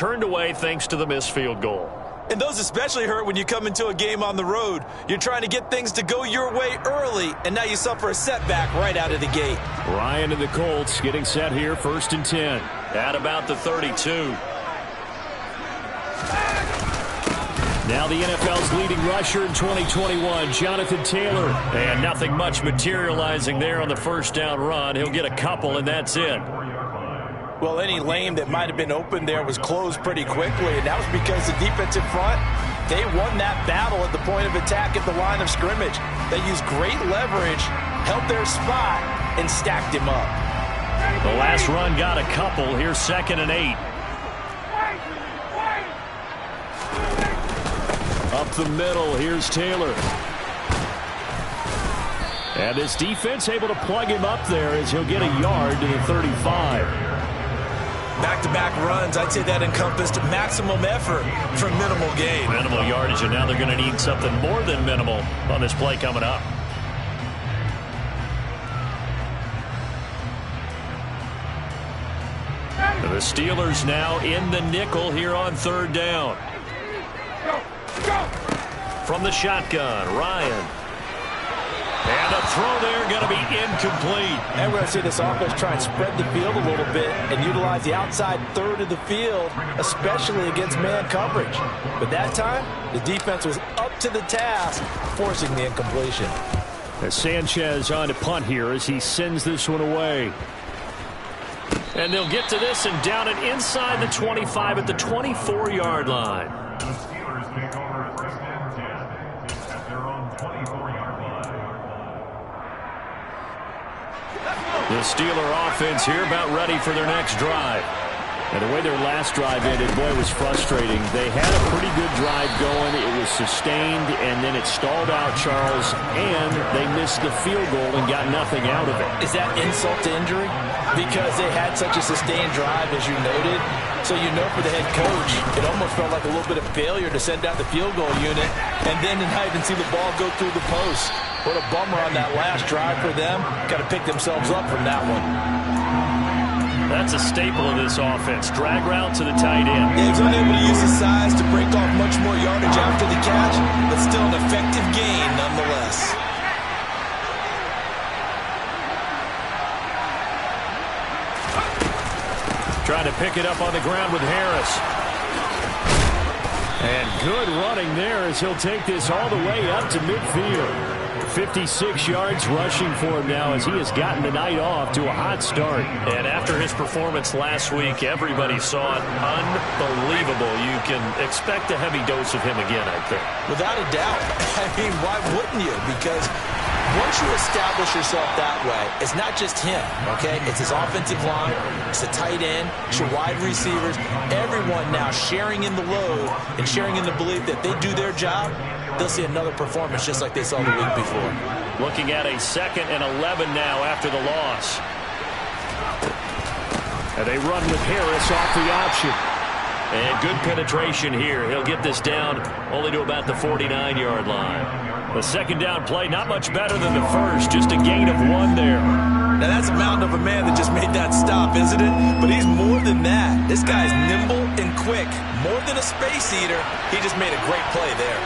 turned away thanks to the missed field goal. And those especially hurt when you come into a game on the road. You're trying to get things to go your way early, and now you suffer a setback right out of the gate. Ryan and the Colts getting set here, 1st and 10. At about the 32. Now the NFL's leading rusher in 2021, Jonathan Taylor. And nothing much materializing there on the first down run. He'll get a couple, and that's it. Well, any lane that might have been open there was closed pretty quickly, and that was because the defensive front, they won that battle at the point of attack at the line of scrimmage. They used great leverage, held their spot, and stacked him up. The last run got a couple. Here's 2nd and 8. Up the middle, here's Taylor. And this defense able to plug him up there as he'll get a yard to the 35. Back-to-back runs, I'd say that encompassed maximum effort for minimal gain. Minimal yardage, and now they're going to need something more than minimal on this play coming up. The Steelers now in the nickel here on 3rd down. From the shotgun, Ryan. And a throw there going to be incomplete. And we're going to see this offense try and spread the field a little bit and utilize the outside third of the field, especially against man coverage. But that time, the defense was up to the task, forcing the incompletion. As Sanchez on to punt here as he sends this one away. And they'll get to this and down it inside the 25 at the 24-yard line. The Steeler offense here about ready for their next drive. And the way their last drive ended, boy, it was frustrating. They had a pretty good drive going. It was sustained, and then it stalled out, Charles, and they missed the field goal and got nothing out of it. Is that insult to injury? Because they had such a sustained drive, as you noted. So you know for the head coach, it almost felt like a little bit of failure to send out the field goal unit and then to not even see the ball go through the post. What a bummer on that last drive for them. Got to pick themselves up from that one. That's a staple of this offense. Drag route to the tight end. Yeah, he's unable to use his size to break off much more yardage after the catch, but still an effective gain nonetheless. Trying to pick it up on the ground with Harris. And good running there as he'll take this all the way up to midfield. 56 yards rushing for him now as he has gotten the night off to a hot start. And after his performance last week, everybody saw it. Unbelievable. You can expect a heavy dose of him again, I think. Without a doubt. I mean, why wouldn't you? Because once you establish yourself that way, it's not just him, okay? It's his offensive line, it's the tight end, it's your wide receivers, everyone now sharing in the load and sharing in the belief that they do their job, they'll see another performance just like they saw the week before. Looking at a 2nd and 11 now after the loss. And they run with Harris off the option. And good penetration here. He'll get this down only to about the 49-yard line. The 2nd down play, not much better than the first, just a gain of 1 there. Now that's a mountain of a man that just made that stop, isn't it? But he's more than that. This guy's nimble and quick. More than a space eater, he just made a great play there.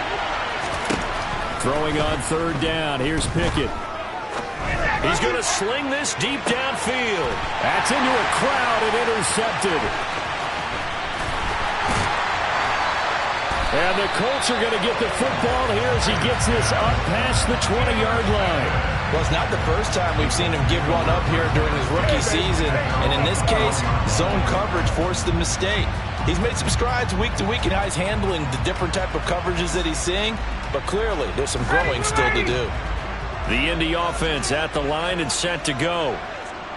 Throwing on 3rd down, here's Pickett. He's going to sling this deep downfield. That's into a crowd and intercepted. And the Colts are going to get the football here as he gets this up past the 20-yard line. Well, it's not the first time we've seen him give one up here during his rookie season. And in this case, zone coverage forced the mistake. He's made some strides week to week in how he's handling the different type of coverages that he's seeing. But clearly, there's some growing still to do. The Indy offense at the line and set to go.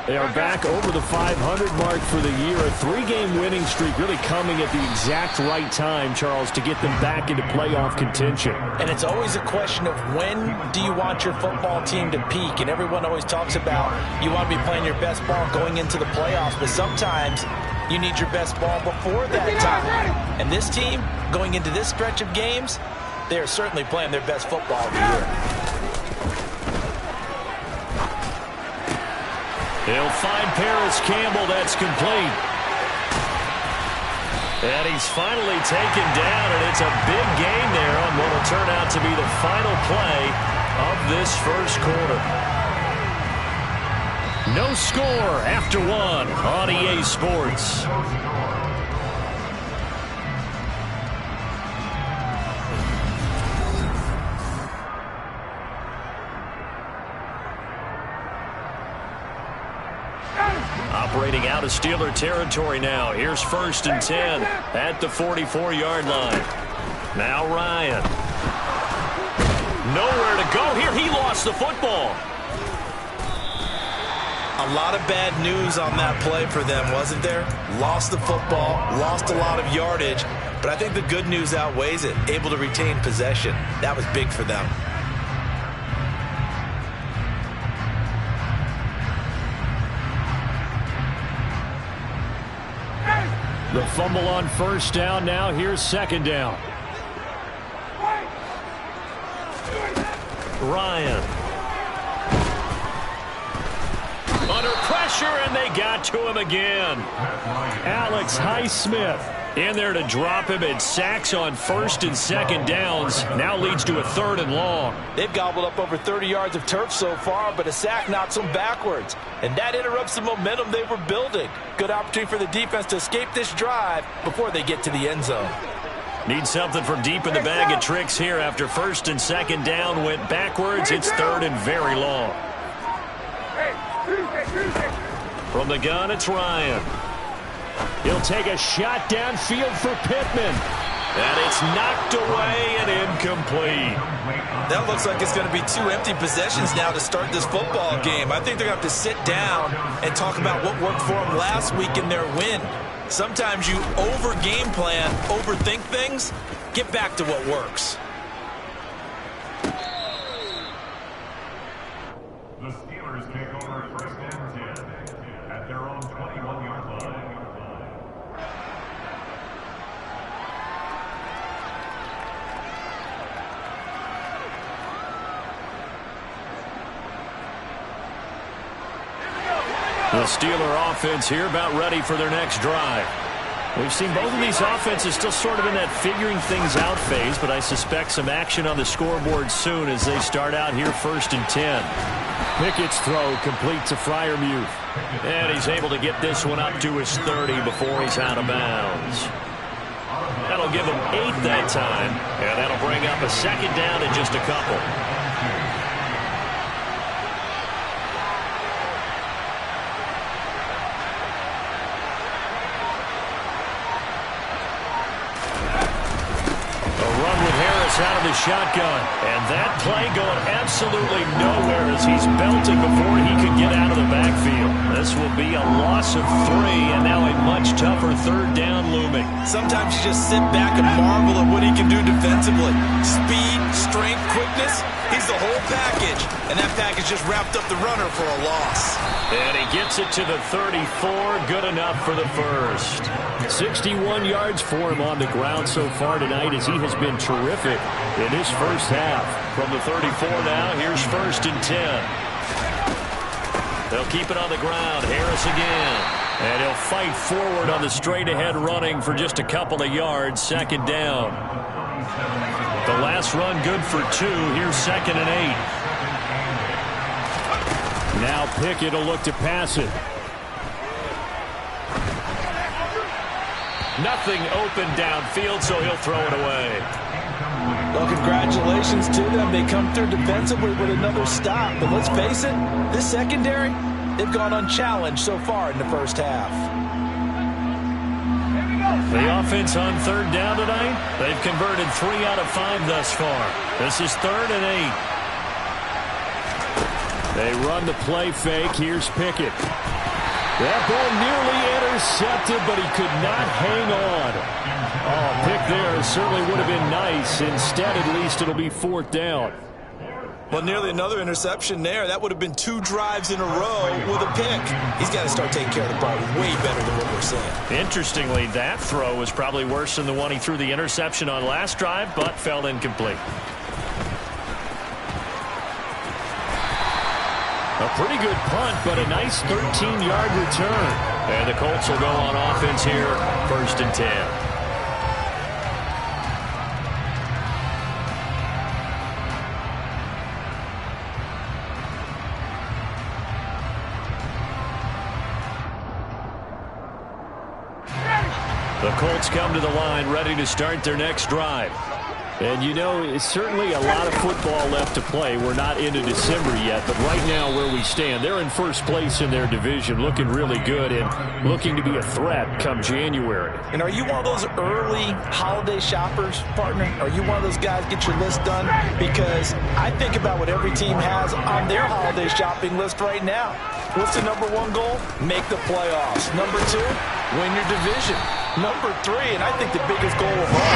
They are back over the 500 mark for the year. A 3-game winning streak really coming at the exact right time, Charles, to get them back into playoff contention. And it's always a question of when do you want your football team to peak? And everyone always talks about you want to be playing your best ball going into the playoffs. But sometimes you need your best ball before that time. And this team, going into this stretch of games, they are certainly playing their best football of the year. They'll find Paris Campbell. That's complete. And he's finally taken down, and it's a big gain there on what will turn out to be the final play of this first quarter. No score after one on EA Sports. Operating out of Steeler territory now. Here's 1st and 10 at the 44-yard line. Now Ryan. Nowhere to go here. He lost the football. A lot of bad news on that play for them, wasn't there? Lost the football, lost a lot of yardage, but I think the good news outweighs it. Able to retain possession. That was big for them. The fumble on 1st down. Now here's 2nd down. Ryan. Under pressure, and they got to him again. Alex Highsmith in there to drop him, and sacks on 1st and 2nd downs. Now leads to a 3rd and long. They've gobbled up over 30 yards of turf so far, but a sack knocks them backwards. And that interrupts the momentum they were building. Good opportunity for the defense to escape this drive before they get to the end zone. Need something from deep in the bag of tricks here after 1st and 2nd down went backwards. It's 3rd and very long. From the gun, it's Ryan. He'll take a shot downfield for Pittman. And it's knocked away and incomplete. That looks like it's going to be 2 empty possessions now to start this football game. I think they're going to have to sit down and talk about what worked for them last week in their win. Sometimes you over-game plan, overthink things. Get back to what works. The Steelers take over 1st and 10 at their own 21-yard line. The Steeler offense here about ready for their next drive. We've seen both of these offenses still sort of in that figuring things out phase, but I suspect some action on the scoreboard soon as they start out here 1st and 10. Pickett's throw complete to Freiermuth. And he's able to get this one up to his 30 before he's out of bounds. That'll give him 8 that time, and that'll bring up a 2nd down in just a couple. Out of the shotgun, and that play going absolutely nowhere as he's belting before he could get out of the backfield. This will be a loss of 3, and now a much tougher 3rd down looming. Sometimes you just sit back and marvel at what he can do defensively. Speed, strength, quickness, he's the whole package, and that package just wrapped up the runner for a loss. And he gets it to the 34, good enough for the 1st. 61 yards for him on the ground so far tonight as he has been terrific in his first half. From the 34 now, here's 1st and 10. They'll keep it on the ground. Harris again. And he'll fight forward on the straight-ahead running for just a couple of yards. 2nd down. The last run good for 2. Here's 2nd and 8. Now Pickett will look to pass it. Nothing open downfield, so he'll throw it away. Well, congratulations to them. They come through defensively with another stop. But let's face it, this secondary, they've gone unchallenged so far in the first half. The offense on 3rd down tonight, they've converted 3 out of 5 thus far. This is 3rd and 8. They run the play fake. Here's Pickett. That ball nearly intercepted, but he could not hang on. Oh, pick there certainly would have been nice. Instead, at least, it'll be 4th down. Well, nearly another interception there. That would have been 2 drives in a row with a pick. He's got to start taking care of the ball way better than what we're seeing. Interestingly, that throw was probably worse than the one he threw the interception on last drive, but fell incomplete. A pretty good punt, but a nice 13-yard return. And the Colts will go on offense here, 1st and 10. The Colts come to the line ready to start their next drive. And, you know, it's certainly a lot of football left to play. We're not into December yet, but right now where we stand, they're in first place in their division, looking really good and looking to be a threat come January. And are you one of those early holiday shoppers, partner? Are you one of those guys get your list done? Because I think about what every team has on their holiday shopping list right now. What's the number one goal? Make the playoffs. Number two, win your division. Number three, and I think the biggest goal of all,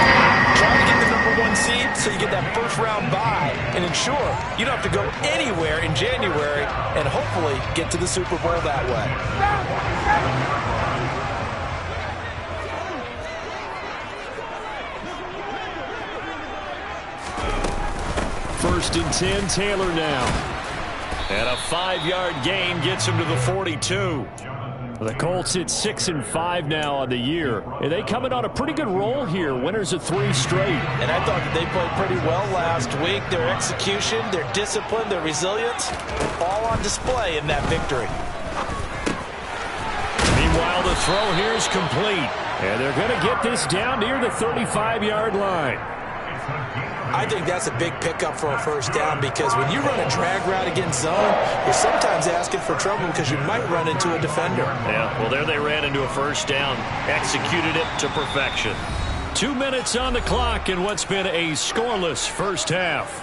try to get the number one seed so you get that first round bye and ensure you don't have to go anywhere in January and hopefully get to the Super Bowl that way. First and 10, Taylor now. And a 5-yard gain gets him to the 42. The Colts hit 6-5 now on the year. And they coming on a pretty good roll here. Winners of 3 straight. And I thought that they played pretty well last week. Their execution, their discipline, their resilience, all on display in that victory. Meanwhile, the throw here is complete. And they're going to get this down near the 35-yard line. I think that's a big pickup for a first down because when you run a drag route against zone, you're sometimes asking for trouble because you might run into a defender. Yeah, well, there they ran into a first down, executed it to perfection. 2 minutes on the clock in what's been a scoreless first half.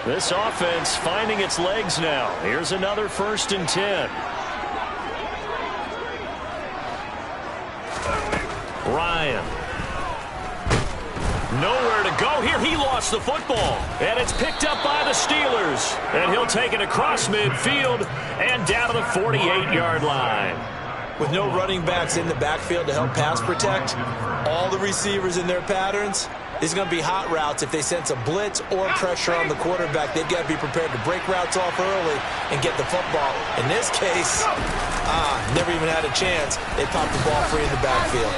This offense finding its legs now. Here's another first and 10. Ryan. Nowhere to go here. He lost the football. And it's picked up by the Steelers. And he'll take it across midfield and down to the 48-yard line. With no running backs in the backfield to help pass protect, all the receivers in their patterns, it's going to be hot routes. If they sense a blitz or pressure on the quarterback, they've got to be prepared to break routes off early and get the football. In this case, never even had a chance. They popped the ball free in the backfield.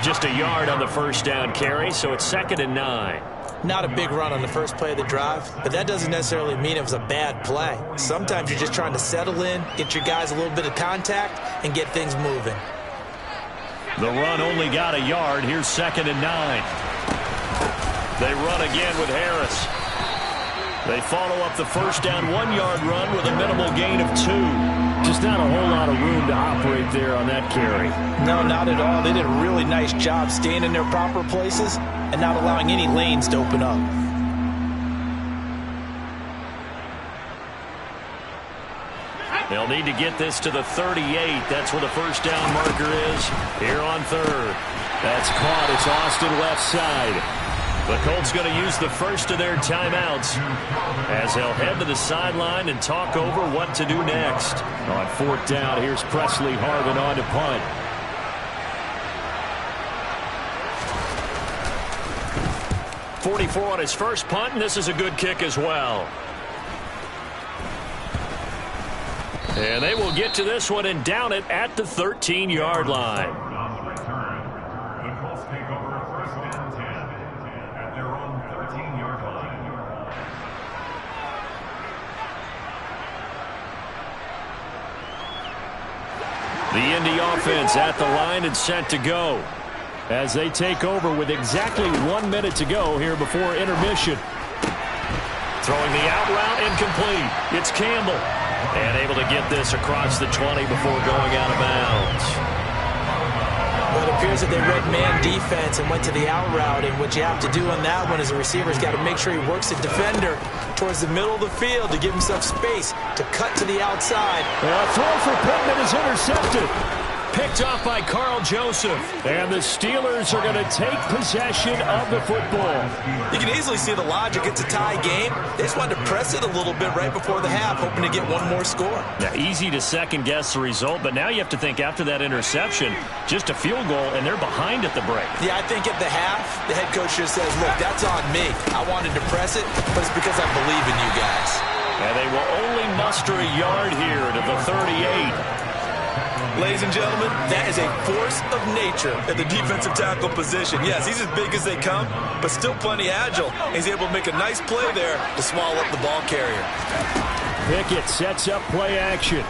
Just a yard on the first down carry, so it's 2nd and 9. Not a big run on the first play of the drive, but that doesn't necessarily mean it was a bad play. Sometimes you're just trying to settle in, get your guys a little bit of contact, and get things moving. The run only got a yard. Here's 2nd and 9. They run again with Harris. They follow up the first down 1-yard run with a minimal gain of 2. Just not a whole lot of room to operate there on that carry. No, not at all. They did a really nice job staying in their proper places and not allowing any lanes to open up. They'll need to get this to the 38. That's where the first down marker is here on 3rd. That's caught. It's Austin left side. The Colts going to use the first of their timeouts as they'll head to the sideline and talk over what to do next. On 4th down, here's Presley Harvin on to punt. .44 on his first punt, and this is a good kick as well. And they will get to this one and down it at the 13-yard line. The Indy offense at the line and set to go as they take over with exactly 1 minute to go here before intermission. Throwing the out route incomplete. It's Campbell. And able to get this across the 20 before going out of bounds. Well, it appears that they read man defense and went to the out route. And what you have to do on that one is the receiver's got to make sure he works the defender towards the middle of the field to give himself space to cut to the outside. A throw for Pittman is intercepted. Picked off by Carl Joseph. And the Steelers are going to take possession of the football. You can easily see the logic. It's a tie game. They just wanted to press it a little bit right before the half, hoping to get one more score. Yeah, easy to second-guess the result, but now you have to think after that interception, just a field goal, and they're behind at the break. Yeah, I think at the half, the head coach just says, look, that's on me. I wanted to press it, but it's because I believe in you guys. And they will only muster a yard here to the 38. Ladies and gentlemen, that is a force of nature at the defensive tackle position. Yes, he's as big as they come, but still plenty agile. He's able to make a nice play there to swallow up the ball carrier. Pickett sets up play action.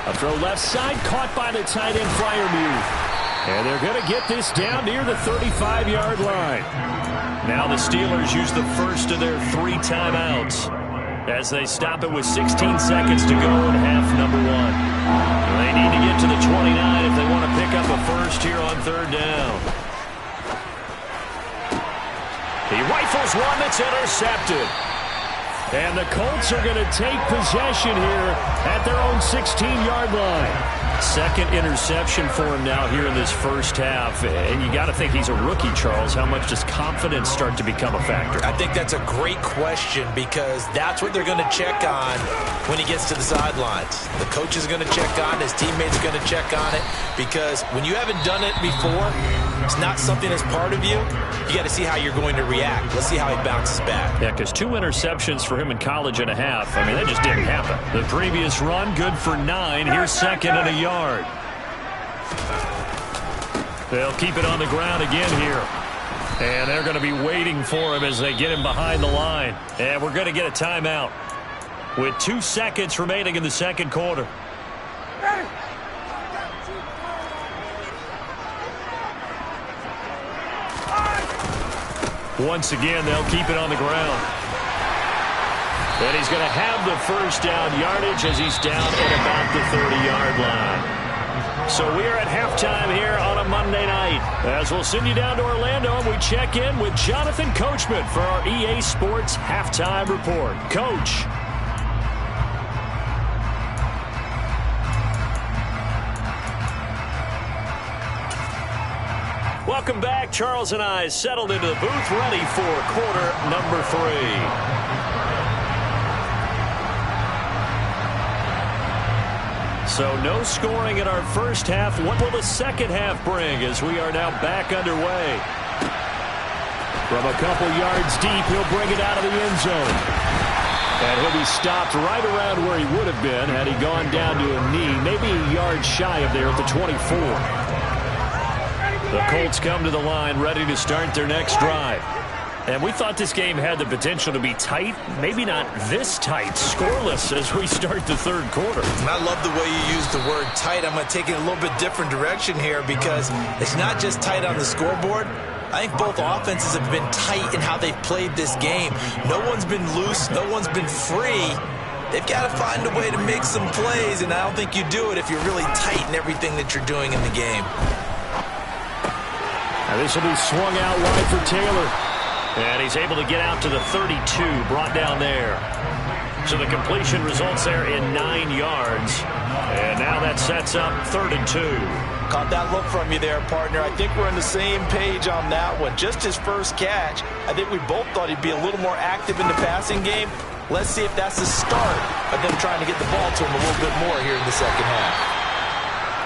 A throw left side, caught by the tight end Freiermuth. And they're going to get this down near the 35-yard line. Now the Steelers use the first of their 3 timeouts as they stop it with 16 seconds to go in half number 1. They need to get to the 29 if they want to pick up a first here on 3rd down. He rifles one that's intercepted. And the Colts are going to take possession here at their own 16-yard line. Second interception for him now here in this first half. And you got to think he's a rookie, Charles. How much does confidence start to become a factor? I think that's a great question because that's what they're going to check on when he gets to the sidelines. The coach is going to check on it. His teammates are going to check on it because when you haven't done it before, it's not something that's part of you. You got to see how you're going to react. Let's see how he bounces back. Yeah, because 2 interceptions for him in college and a half. I mean, that just didn't happen. The previous run, good for 9. Here's 2nd and a yard. They'll keep it on the ground again here. And they're going to be waiting for him as they get him behind the line. And we're going to get a timeout with 2 seconds remaining in the second quarter. Once again, they'll keep it on the ground. And he's going to have the first down yardage as he's down at about the 30-yard line. So we are at halftime here on a Monday night. As we'll send you down to Orlando, and we check in with Jonathan Coachman for our EA Sports Halftime Report. Coach. Welcome back. Charles and I settled into the booth, ready for quarter number 3. So no scoring in our first half. What will the second half bring as we are now back underway? From a couple yards deep, he'll bring it out of the end zone. And he'll be stopped right around where he would have been had he gone down to a knee, maybe a yard shy of there at the 24. The Colts come to the line ready to start their next drive. And we thought this game had the potential to be tight, maybe not this tight, scoreless as we start the third quarter. And I love the way you use the word tight. I'm going to take it a little bit different direction here because it's not just tight on the scoreboard. I think both offenses have been tight in how they've played this game. No one's been loose. No one's been free. They've got to find a way to make some plays, and I don't think you do it if you're really tight in everything that you're doing in the game. Now this will be swung out wide for Taylor. And he's able to get out to the 32, brought down there. So the completion results there in 9 yards. And now that sets up 3rd and 2. Caught that look from you there, partner. I think we're on the same page on that one. Just his first catch. I think we both thought he'd be a little more active in the passing game. Let's see if that's the start of them trying to get the ball to him a little bit more here in the second half.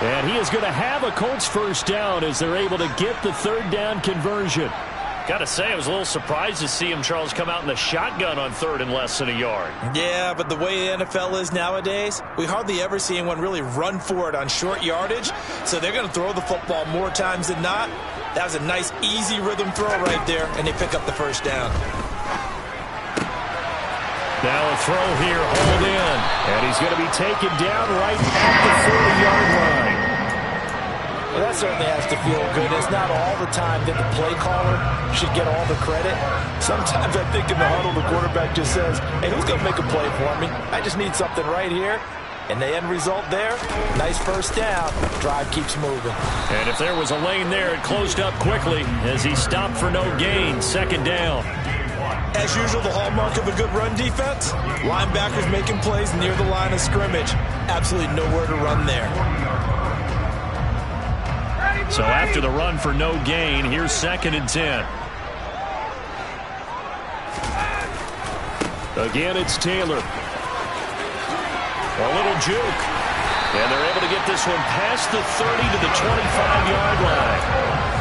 And he is going to have a Colts first down as they're able to get the 3rd down conversion. Got to say, I was a little surprised to see him, Charles, come out in the shotgun on 3rd and less than a yard. Yeah, but the way the NFL is nowadays, we hardly ever see anyone really run for it on short yardage. So they're going to throw the football more times than not. That was a nice, easy rhythm throw right there, and they pick up the first down. Now a throw here, hold in. And he's going to be taken down right at the 40-yard line. Well, that certainly has to feel good. It's not all the time that the play caller should get all the credit. Sometimes I think in the huddle, the quarterback just says, hey, who's going to make a play for me? I just need something right here. And the end result there, nice first down. Drive keeps moving. And if there was a lane there, it closed up quickly as he stopped for no gain. 2nd down. As usual, the hallmark of a good run defense, linebackers making plays near the line of scrimmage. Absolutely nowhere to run there. So after the run for no gain, here's 2nd and 10. Again, it's Taylor. A little juke. And they're able to get this one past the 30 to the 25-yard line.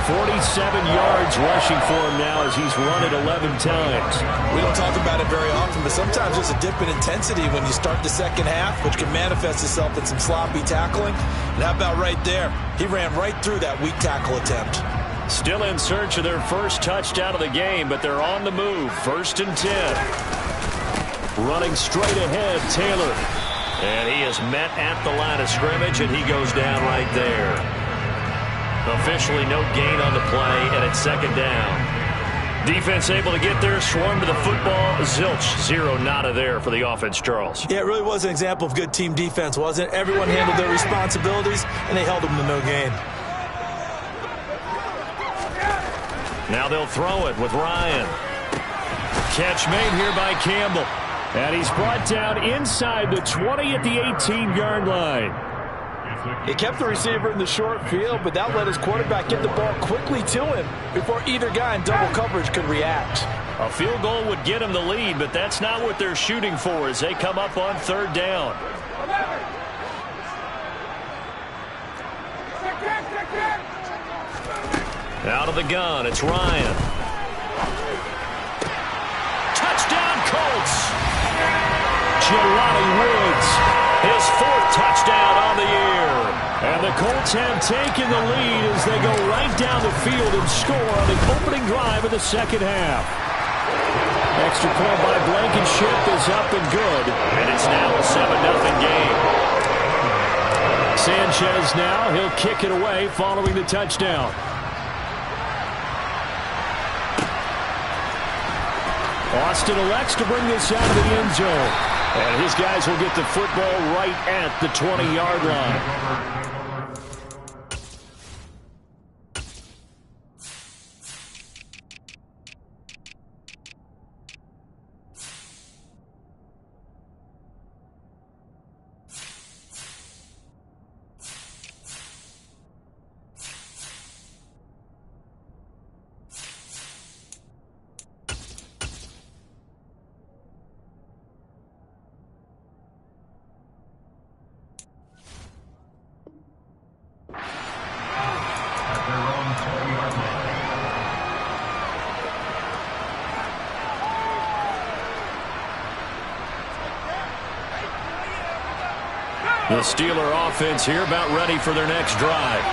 47 yards rushing for him now as he's run it 11 times. We don't talk about it very often, but sometimes there's a dip in intensity when you start the second half, which can manifest itself in some sloppy tackling. And how about right there? He ran right through that weak tackle attempt. Still in search of their first touchdown of the game, but they're on the move. 1st and 10. Running straight ahead, Taylor. And he is met at the line of scrimmage, and he goes down right there. Officially no gain on the play, and it's second down. Defense able to get there, swarm to the football. Zilch, zero nada there for the offense, Charles. Yeah, it really was an example of good team defense, wasn't it? Everyone handled their responsibilities, and they held them to no gain. Now they'll throw it with Ryan. Catch made here by Campbell. And he's brought down inside the 20 at the 18-yard line. He kept the receiver in the short field, but that let his quarterback get the ball quickly to him before either guy in double coverage could react. A field goal would get him the lead, but that's not what they're shooting for as they come up on third down. Out of the gun, it's Ryan. Touchdown, Colts! Jelani Woods, his fourth touchdown on the year. And the Colts have taken the lead as they go right down the field and score on the opening drive of the second half. Extra point by Blankenship is up and good. And it's now a 7-0 game. Sanchez now, he'll kick it away following the touchdown. Austin elects to bring this out of the end zone. And his guys will get the football right at the 20-yard line. The Steeler offense here about ready for their next drive.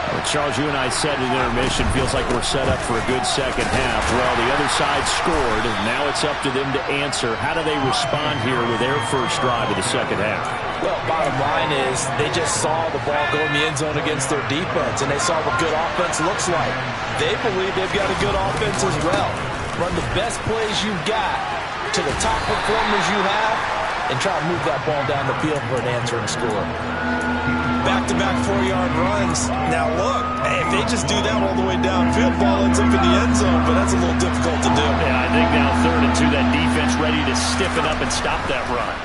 Well, Charles, you and I said in intermission, feels like we're set up for a good second half. Well, the other side scored, and now it's up to them to answer. How do they respond here with their first drive of the second half? Well, bottom line is they just saw the ball go in the end zone against their defense, and they saw what good offense looks like. They believe they've got a good offense as well. Run the best plays you've got to the top performers you have, and try to move that ball down the field for an answering score. Back-to-back 4-yard runs. Now look, if they just do that all the way downfield, ball ends up in the end zone, but that's a little difficult to do. Yeah, I think now 3rd and 2, that defense ready to stiffen up and stop that run.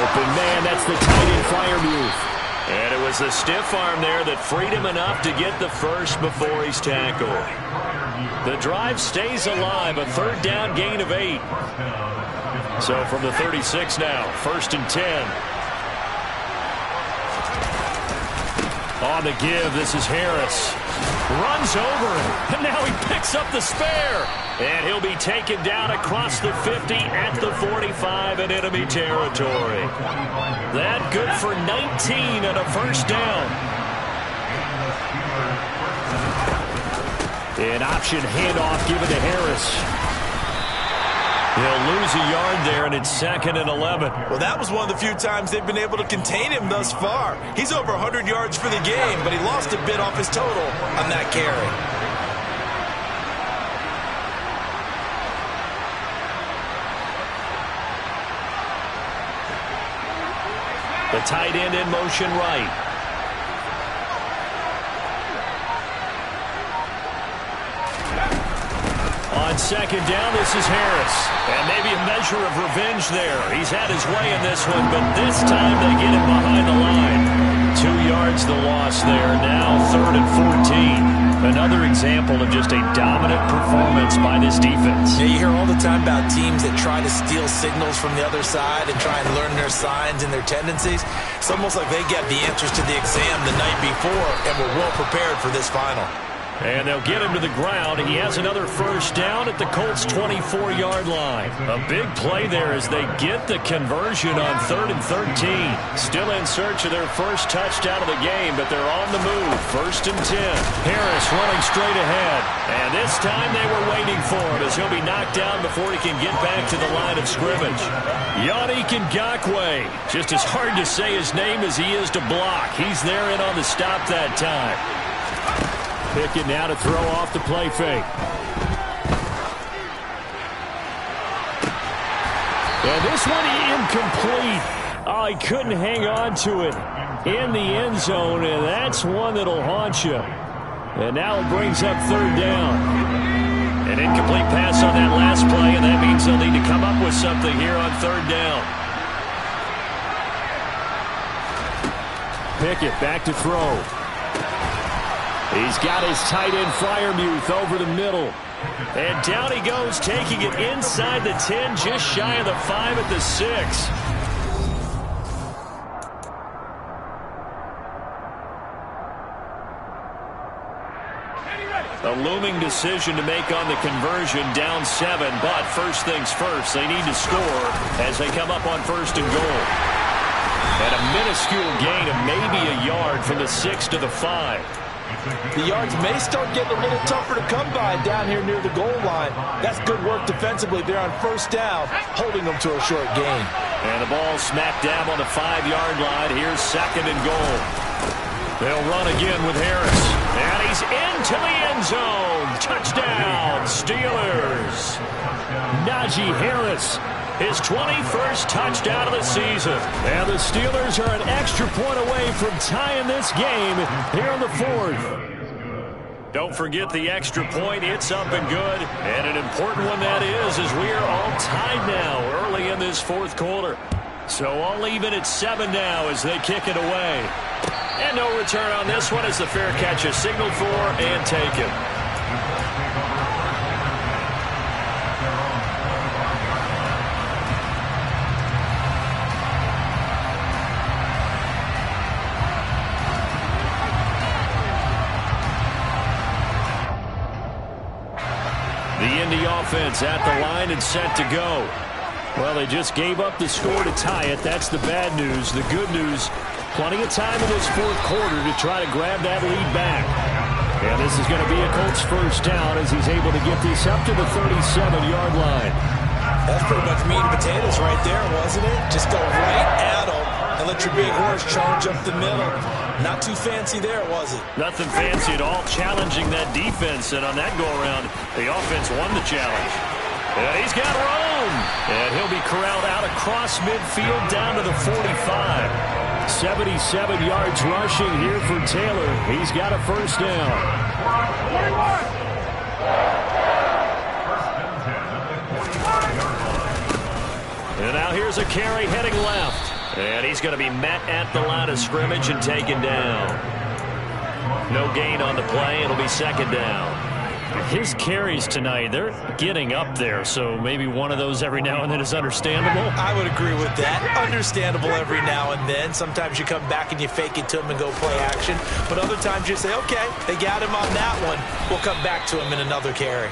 Open man, that's the tight end Freiermuth. And it was the stiff arm there that freed him enough to get the first before he's tackled. The drive stays alive, a 3rd down gain of 8. So from the 36 now, 1st and 10. On the give, this is Harris. Runs over him, and now he picks up the spare. And he'll be taken down across the 50 at the 45 in enemy territory. That good for 19 and a 1st down. An option handoff given to Harris. He'll lose a yard there, and it's 2nd and 11. Well, that was one of the few times they've been able to contain him thus far. He's over 100 yards for the game, but he lost a bit off his total on that carry. The tight end in motion right. On 2nd down, this is Harris. And maybe a measure of revenge there. He's had his way in this one, but this time they get him behind the line. 2 yards the loss there. Now 3rd and 14. Another example of just a dominant performance by this defense. Yeah, you hear all the time about teams that try to steal signals from the other side and try and learn their signs and their tendencies. It's almost like they get the answers to the exam the night before and were well prepared for this final. And they'll get him to the ground. He has another first down at the Colts' 24-yard line. A big play there as they get the conversion on 3rd and 13. Still in search of their first touchdown of the game, but they're on the move. 1st and 10. Harris running straight ahead. And this time they were waiting for him as he'll be knocked down before he can get back to the line of scrimmage. Yannick Ngakoue. Just as hard to say his name as he is to block. He's there in on the stop that time. Pickett now to throw off the play fake. And this one incomplete. Oh, he couldn't hang on to it in the end zone, and that's one that'll haunt you. And now it brings up 3rd down. An incomplete pass on that last play, and that means they'll need to come up with something here on 3rd down. Pickett back to throw. He's got his tight end Freiermuth over the middle. And down he goes, taking it inside the 10, just shy of the 5 at the 6. A looming decision to make on the conversion, down 7. But first things first, they need to score as they come up on 1st and goal. And a minuscule gain of maybe a yard from the 6 to the 5. The yards may start getting a little tougher to come by down here near the goal line. That's good work defensively there on 1st down, holding them to a short gain. And the ball smacked down on the 5-yard line. Here's 2nd and goal. They'll run again with Harris. And he's into the end zone. Touchdown, Steelers. Najee Harris, his 21st touchdown of the season. And the Steelers are an extra point away from tying this game here in the 4th. Don't forget the extra point. It's up and good. And an important one that is, as we are all tied now early in this 4th quarter. So all even at 7 now as they kick it away. And no return on this one as the fair catch is signaled for and taken. The Indy offense at the line and set to go. Well, they just gave up the score to tie it. That's the bad news. The good news, plenty of time in this 4th quarter to try to grab that lead back. And this is going to be a Colts first down as he's able to get this up to the 37-yard line. That's pretty much meat and potatoes right there, wasn't it? Just go right at them and let your big horse charge up the middle. Not too fancy there, was it? Nothing fancy at all, challenging that defense. And on that go-around, the offense won the challenge. And he's got room. And he'll be corralled out across midfield down to the 45. 77 yards rushing here for Taylor. He's got a first down. And now here's a carry heading left. And he's going to be met at the line of scrimmage and taken down. No gain on the play. It'll be 2nd down. His carries tonight, they're getting up there, so maybe one of those every now and then is understandable. I would agree with that. Understandable every now and then. Sometimes you come back and you fake it to him and go play action. But other times you say, okay, they got him on that one. We'll come back to him in another carry.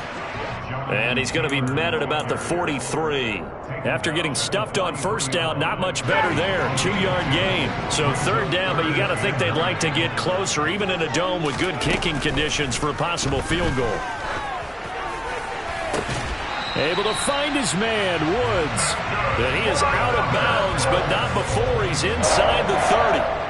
And he's going to be met at about the 43. After getting stuffed on 1st down, not much better there. 2-yard gain. So 3rd down, but you got to think they'd like to get closer, even in a dome with good kicking conditions for a possible field goal. Able to find his man, Woods. And he is out of bounds, but not before he's inside the 30.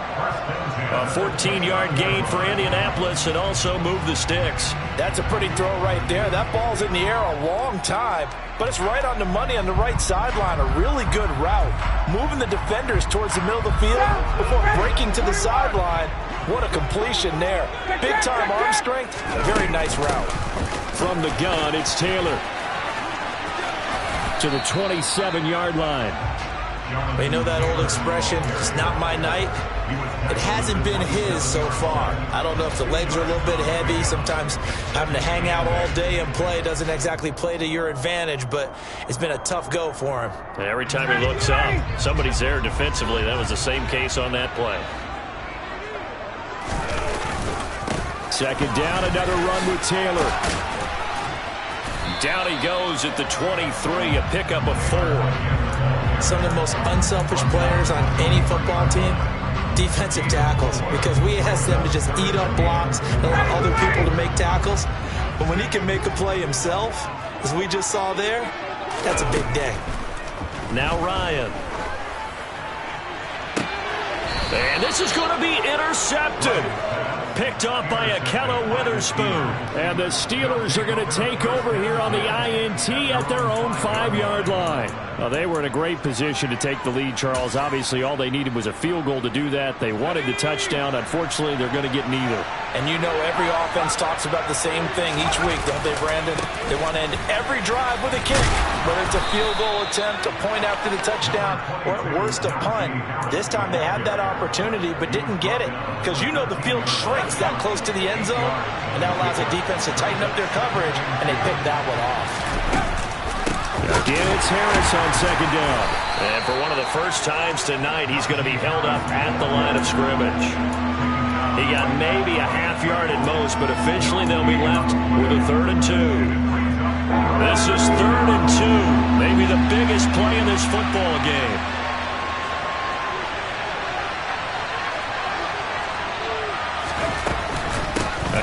A 14-yard gain for Indianapolis and also move the sticks. That's a pretty throw right there. That ball's in the air a long time, but it's right on the money on the right sideline. A really good route. Moving the defenders towards the middle of the field before breaking to the sideline. What a completion there. Big-time arm strength. A very nice route. From the gun, it's Taylor to the 27-yard line. You know that old expression, it's not my night? It hasn't been his so far. I don't know if the legs are a little bit heavy. Sometimes having to hang out all day and play doesn't exactly play to your advantage, but it's been a tough go for him. Every time he looks up, somebody's there defensively. That was the same case on that play. Second down, another run with Taylor. Down he goes at the 23, a pickup of 4. Some of the most unselfish players on any football team, defensive tackles, because we ask them to just eat up blocks and allow other people to make tackles. But when he can make a play himself, as we just saw there, that's a big day. Now Ryan. And this is going to be intercepted. Picked off by Ahkello Witherspoon. And the Steelers are going to take over here on the INT at their own 5-yard line. Well, they were in a great position to take the lead, Charles. Obviously, all they needed was a field goal to do that. They wanted the touchdown. Unfortunately, they're going to get neither. And you know every offense talks about the same thing each week, don't they, Brandon? They want to end every drive with a kick, whether it's a field goal attempt, a point after the touchdown, or at worst, a punt. This time they had that opportunity but didn't get it because you know the field shrinks that close to the end zone, and that allows the defense to tighten up their coverage, and they picked that one off. Again, it's Harris on second down. And for one of the first times tonight, he's going to be held up at the line of scrimmage. He got maybe a half yard at most, but officially they'll be left with a 3rd and 2. This is 3rd and 2, maybe the biggest play in this football game.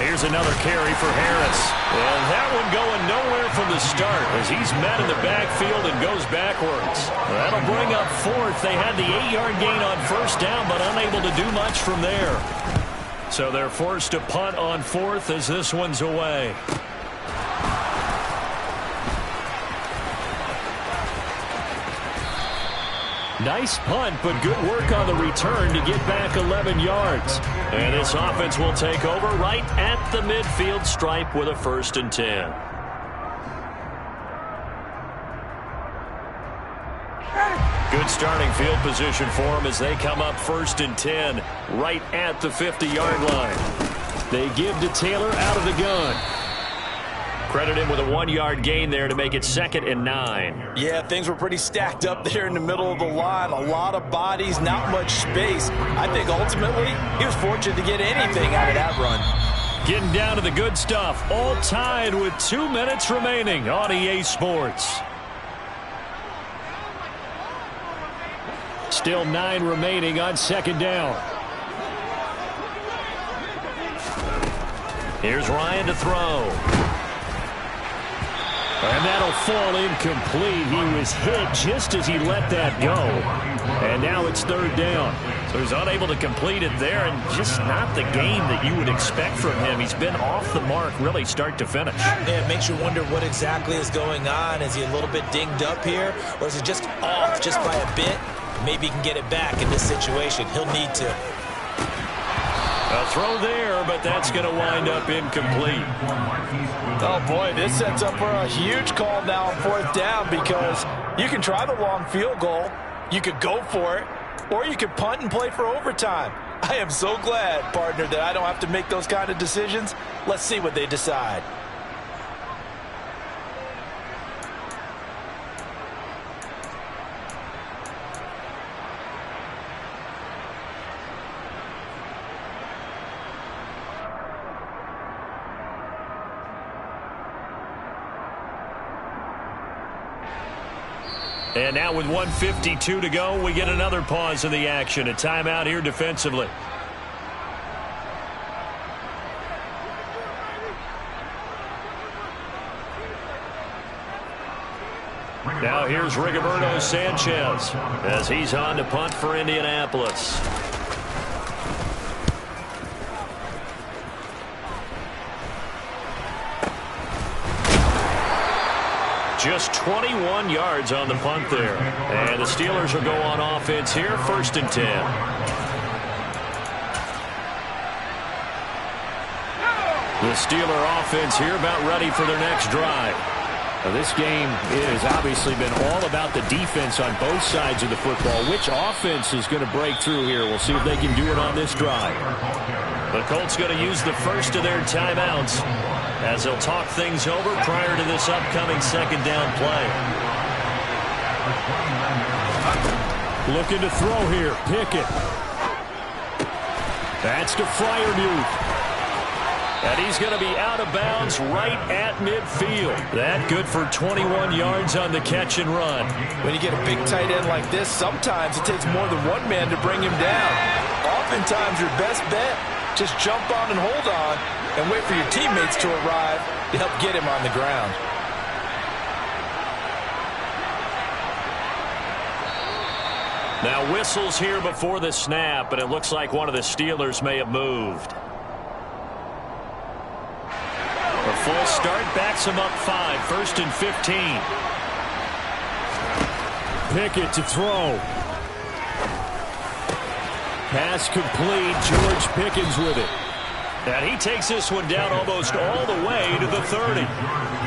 Here's another carry for Harris. And that one going nowhere from the start as he's met in the backfield and goes backwards. That'll bring up 4th. They had the 8-yard gain on 1st down, but unable to do much from there. So they're forced to punt on 4th as this one's away. Nice punt, but good work on the return to get back 11 yards. And this offense will take over right at the midfield stripe with a 1st and 10. Good starting field position for them as they come up 1st and 10 right at the 50-yard line. They give to Taylor out of the gun. Credit him with a 1-yard gain there to make it 2nd and 9. Yeah, things were pretty stacked up there in the middle of the line. A lot of bodies, not much space. I think ultimately he was fortunate to get anything out of that run. Getting down to the good stuff. All tied with 2 minutes remaining on EA Sports. Still 9 remaining on 2nd down. Here's Ryan to throw. And that'll fall incomplete. He was hit just as he let that go. And now it's 3rd down. So he's unable to complete it there, and just not the game that you would expect from him. He's been off the mark really start to finish. Yeah, it makes you wonder what exactly is going on. Is he a little bit dinged up here, or is it just off just by a bit? Maybe he can get it back in this situation. He'll need to. A throw there, but that's going to wind up incomplete. Oh, boy, this sets up for a huge call now on 4th down because you can try the long field goal, you could go for it, or you could punt and play for overtime. I am so glad, partner, that I don't have to make those kind of decisions. Let's see what they decide. And now with 1:52 to go, we get another pause in the action. A timeout here defensively. Now here's Rigoberto Sanchez as he's on to punt for Indianapolis. Just 21 yards on the punt there. And the Steelers will go on offense here, 1st and 10. The Steeler offense here about ready for their next drive. Now, this game has obviously been all about the defense on both sides of the football. Which offense is going to break through here? We'll see if they can do it on this drive. The Colts going to use the first of their timeouts as they'll talk things over prior to this upcoming 2nd down play. Looking to throw here. Pickett. That's to Freiermuth. And he's going to be out of bounds right at midfield. That good for 21 yards on the catch and run. When you get a big tight end like this, sometimes it takes more than one man to bring him down. Oftentimes, your best bet, just jump on and hold on and wait for your teammates to arrive to help get him on the ground. Now whistles here before the snap, and it looks like one of the Steelers may have moved. A full start backs him up 5, 1st and 15. Pickett to throw. Pass complete. George Pickens with it. And he takes this one down almost all the way to the 30.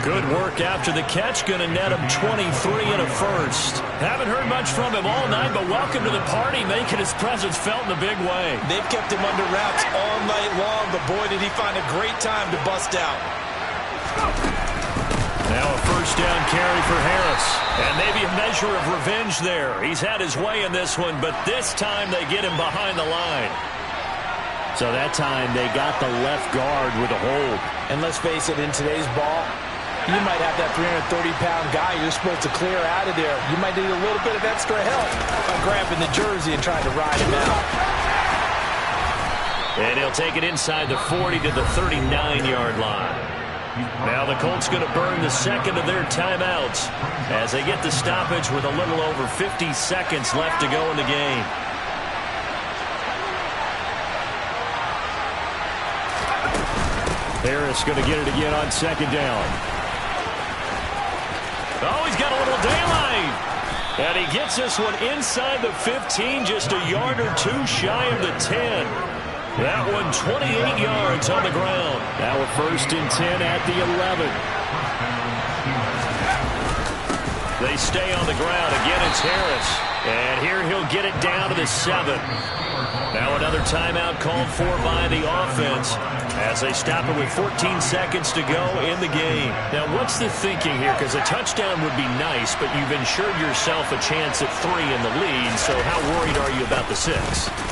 Good work after the catch. Going to net him 23 and a first. Haven't heard much from him all night, but welcome to the party, making his presence felt in a big way. They've kept him under wraps all night long, but boy, did he find a great time to bust out. Now a first down carry for Harris. And maybe a measure of revenge there. He's had his way in this one, but this time they get him behind the line. So that time they got the left guard with a hold. And let's face it, in today's ball, you might have that 330-pound guy you're supposed to clear out of there. You might need a little bit of extra help on grabbing the jersey and trying to ride him out. And he'll take it inside the 40 to the 39-yard line. Now the Colts going to burn the second of their timeouts as they get the stoppage with a little over 50 seconds left to go in the game. Harris going to get it again on second down. Oh, he's got a little daylight. And he gets this one inside the 15, just a yard or two shy of the 10. That one 28 yards on the ground. Now a 1st and 10 at the 11. They stay on the ground. Again, it's Harris. And here he'll get it down to the 7. Now another timeout called for by the offense as they stop it with 14 seconds to go in the game. Now what's the thinking here? Because a touchdown would be nice, but you've ensured yourself a chance at 3 in the lead, so how worried are you about the 6?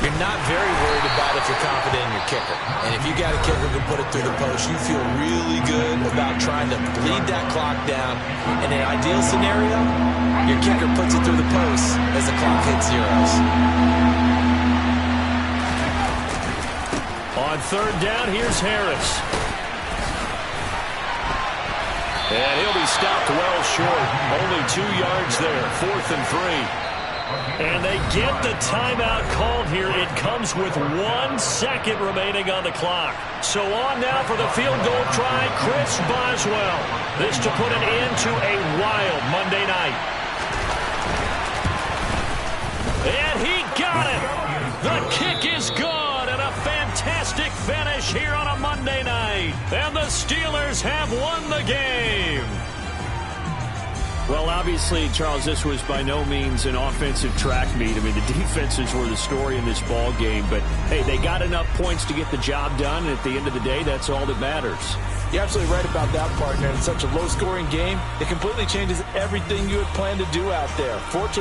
You're not very worried about if you're confident in your kicker. And if you got a kicker who can put it through the post, you feel really good about trying to bleed that clock down. In an ideal scenario, your kicker puts it through the post as the clock hits zeros. On third down, here's Harris. And he'll be stopped well short. Only 2 yards there, 4th and 3. And they get the timeout called here. It comes with 1 second remaining on the clock. So on now for the field goal try, Chris Boswell. This to put an end to a wild Monday night. And he got it. The kick is good. Fantastic finish here on a Monday night. And the Steelers have won the game. Well, obviously, Charles, this was by no means an offensive track meet. I mean, the defenses were the story in this ball game. But, hey, they got enough points to get the job done. And at the end of the day, that's all that matters. You're absolutely right about that, partner. In such a low-scoring game, it completely changes everything you had planned to do out there. Fortunately,